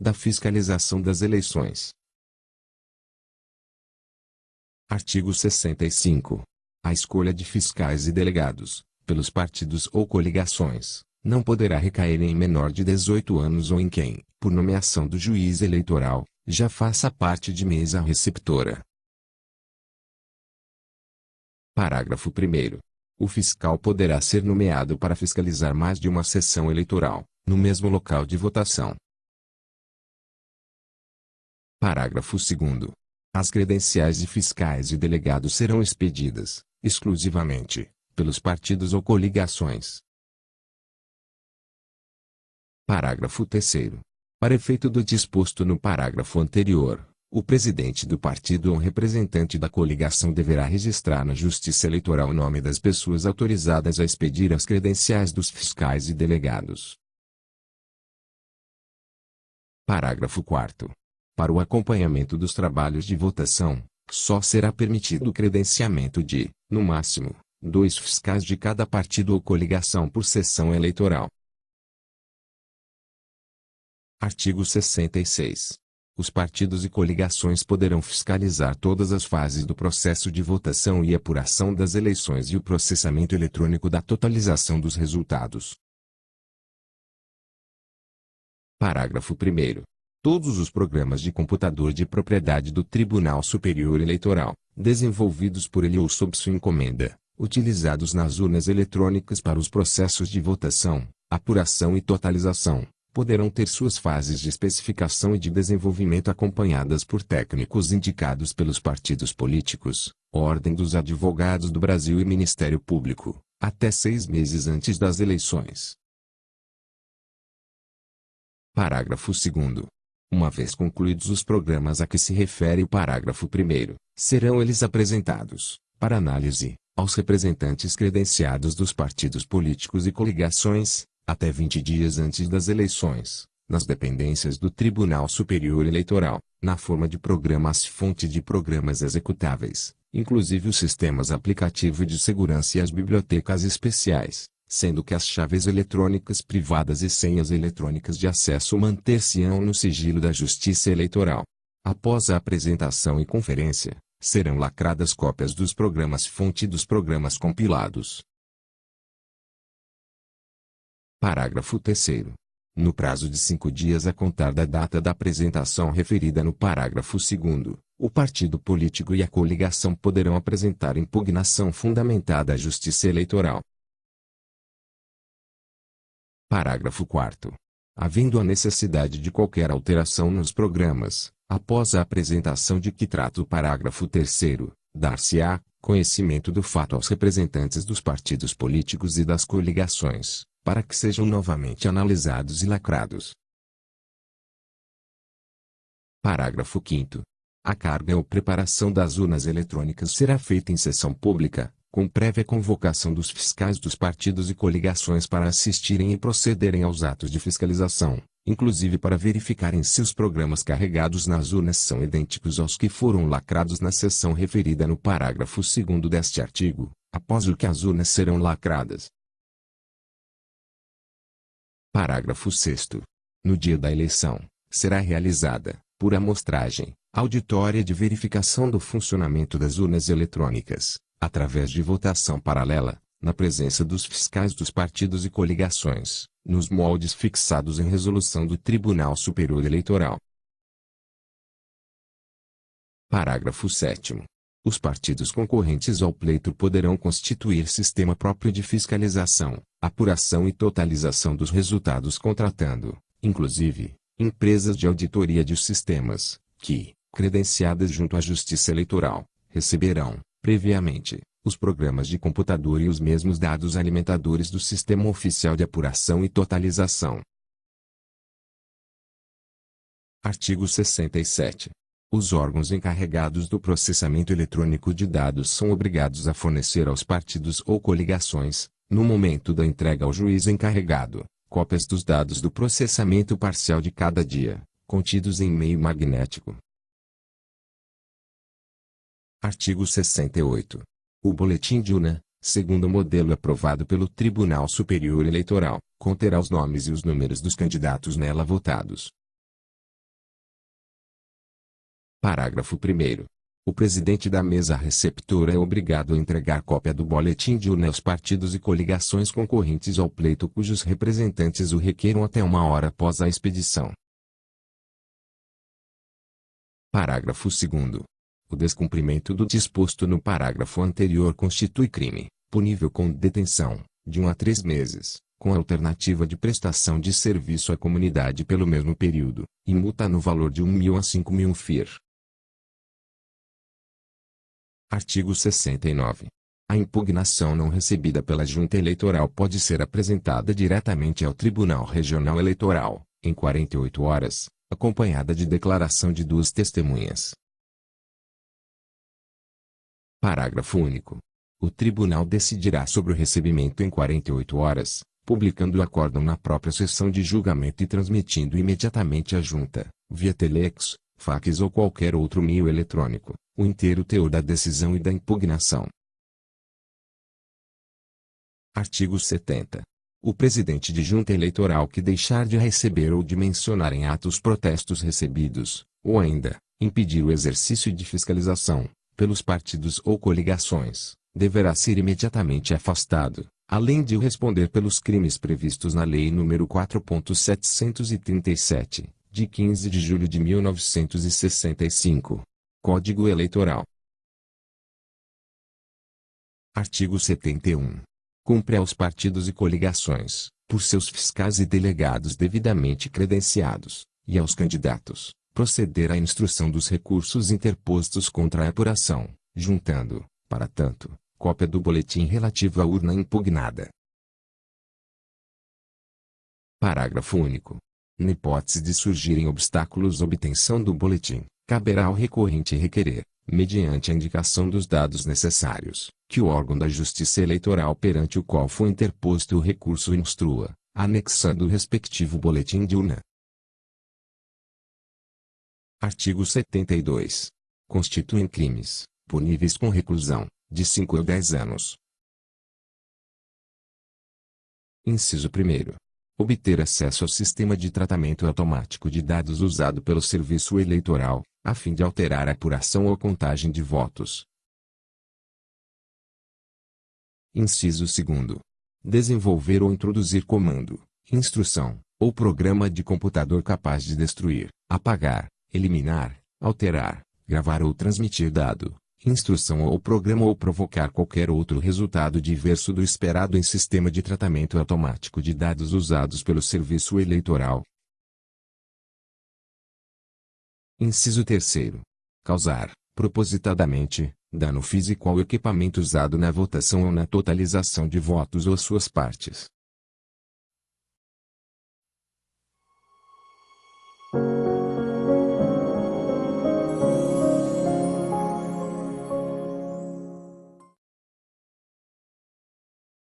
da fiscalização das eleições. Artigo 65. A escolha de fiscais e delegados, pelos partidos ou coligações, não poderá recair em menor de 18 anos ou em quem, por nomeação do juiz eleitoral, já faça parte de mesa receptora. Parágrafo 1º. O fiscal poderá ser nomeado para fiscalizar mais de uma sessão eleitoral, no mesmo local de votação. Parágrafo 2º. As credenciais de fiscais e delegados serão expedidas, exclusivamente, pelos partidos ou coligações. Parágrafo 3º. Para efeito do disposto no parágrafo anterior, o presidente do partido ou representante da coligação deverá registrar na Justiça Eleitoral o nome das pessoas autorizadas a expedir as credenciais dos fiscais e delegados. Parágrafo 4º. Para o acompanhamento dos trabalhos de votação, só será permitido o credenciamento de, no máximo, 2 fiscais de cada partido ou coligação por sessão eleitoral. Artigo 66. Os partidos e coligações poderão fiscalizar todas as fases do processo de votação e apuração das eleições e o processamento eletrônico da totalização dos resultados. Parágrafo 1º. Todos os programas de computador de propriedade do Tribunal Superior Eleitoral, desenvolvidos por ele ou sob sua encomenda, utilizados nas urnas eletrônicas para os processos de votação, apuração e totalização, poderão ter suas fases de especificação e de desenvolvimento acompanhadas por técnicos indicados pelos partidos políticos, Ordem dos Advogados do Brasil e Ministério Público, até 6 meses antes das eleições. Parágrafo 2º. Uma vez concluídos os programas a que se refere o parágrafo 1º, serão eles apresentados, para análise, aos representantes credenciados dos partidos políticos e coligações, até 20 dias antes das eleições, nas dependências do Tribunal Superior Eleitoral, na forma de programas-fonte de programas executáveis, inclusive os sistemas aplicativo de segurança e as bibliotecas especiais, sendo que as chaves eletrônicas privadas e senhas eletrônicas de acesso manter-se-ão no sigilo da Justiça Eleitoral. Após a apresentação e conferência, serão lacradas cópias dos programas-fonte e dos programas compilados. Parágrafo 3º. No prazo de 5 dias a contar da data da apresentação referida no parágrafo 2º, o partido político e a coligação poderão apresentar impugnação fundamentada à Justiça Eleitoral. Parágrafo 4º. Havendo a necessidade de qualquer alteração nos programas, após a apresentação de que trata o parágrafo 3º, dar-se-á conhecimento do fato aos representantes dos partidos políticos e das coligações, para que sejam novamente analisados e lacrados. Parágrafo 5º. A carga ou preparação das urnas eletrônicas será feita em sessão pública, com prévia convocação dos fiscais dos partidos e coligações para assistirem e procederem aos atos de fiscalização, inclusive para verificarem se os programas carregados nas urnas são idênticos aos que foram lacrados na seção referida no parágrafo 2º deste artigo, após o que as urnas serão lacradas. Parágrafo 6º. No dia da eleição, será realizada, por amostragem, auditória de verificação do funcionamento das urnas eletrônicas, através de votação paralela, na presença dos fiscais dos partidos e coligações, nos moldes fixados em resolução do Tribunal Superior Eleitoral. Parágrafo 7º. Os partidos concorrentes ao pleito poderão constituir sistema próprio de fiscalização, apuração e totalização dos resultados contratando, inclusive, empresas de auditoria de sistemas, que, credenciadas junto à Justiça Eleitoral, receberão, previamente, os programas de computador e os mesmos dados alimentadores do Sistema Oficial de Apuração e Totalização. Artigo 67. Os órgãos encarregados do processamento eletrônico de dados são obrigados a fornecer aos partidos ou coligações, no momento da entrega ao juiz encarregado, cópias dos dados do processamento parcial de cada dia, contidos em meio magnético. Artigo 68. O boletim de urna, segundo o modelo aprovado pelo Tribunal Superior Eleitoral, conterá os nomes e os números dos candidatos nela votados. Parágrafo 1º. O presidente da mesa receptora é obrigado a entregar cópia do boletim de urna aos partidos e coligações concorrentes ao pleito cujos representantes o requeram até 1 hora após a expedição. Parágrafo 2º. O descumprimento do disposto no parágrafo anterior constitui crime, punível com detenção, de 1 a 3 meses, com alternativa de prestação de serviço à comunidade pelo mesmo período, e multa no valor de 1.000 a 5.000 FIR. Artigo 69. A impugnação não recebida pela Junta Eleitoral pode ser apresentada diretamente ao Tribunal Regional Eleitoral, em 48 horas, acompanhada de declaração de 2 testemunhas. Parágrafo único. O Tribunal decidirá sobre o recebimento em 48 horas, publicando o acórdão na própria sessão de julgamento e transmitindo imediatamente à Junta, via telex, fax ou qualquer outro meio eletrônico, o inteiro teor da decisão e da impugnação. Artigo 70. O presidente de junta eleitoral que deixar de receber ou de mencionar em atos protestos recebidos, ou ainda, impedir o exercício de fiscalização, pelos partidos ou coligações, deverá ser imediatamente afastado, além de responder pelos crimes previstos na Lei nº 4.737, de 15 de julho de 1965. Código Eleitoral. Artigo 71. Cumpre aos partidos e coligações, por seus fiscais e delegados devidamente credenciados, e aos candidatos, proceder à instrução dos recursos interpostos contra a apuração, juntando, para tanto, cópia do boletim relativo à urna impugnada. Parágrafo único. Na hipótese de surgirem obstáculos à obtenção do boletim, caberá ao recorrente requerer, mediante a indicação dos dados necessários, que o órgão da Justiça Eleitoral perante o qual foi interposto o recurso instrua, anexando o respectivo boletim de urna. Artigo 72. Constituem crimes, puníveis com reclusão, de 5 a 10 anos. Inciso 1º. Obter acesso ao sistema de tratamento automático de dados usado pelo Serviço Eleitoral, a fim de alterar a apuração ou contagem de votos. Inciso 2º. Desenvolver ou introduzir comando, instrução, ou programa de computador capaz de destruir, apagar, eliminar, alterar, gravar ou transmitir dado, instrução ou programa ou provocar qualquer outro resultado diverso do esperado em sistema de tratamento automático de dados usados pelo Serviço Eleitoral. Inciso 3º. Causar, propositadamente, dano físico ao equipamento usado na votação ou na totalização de votos ou suas partes,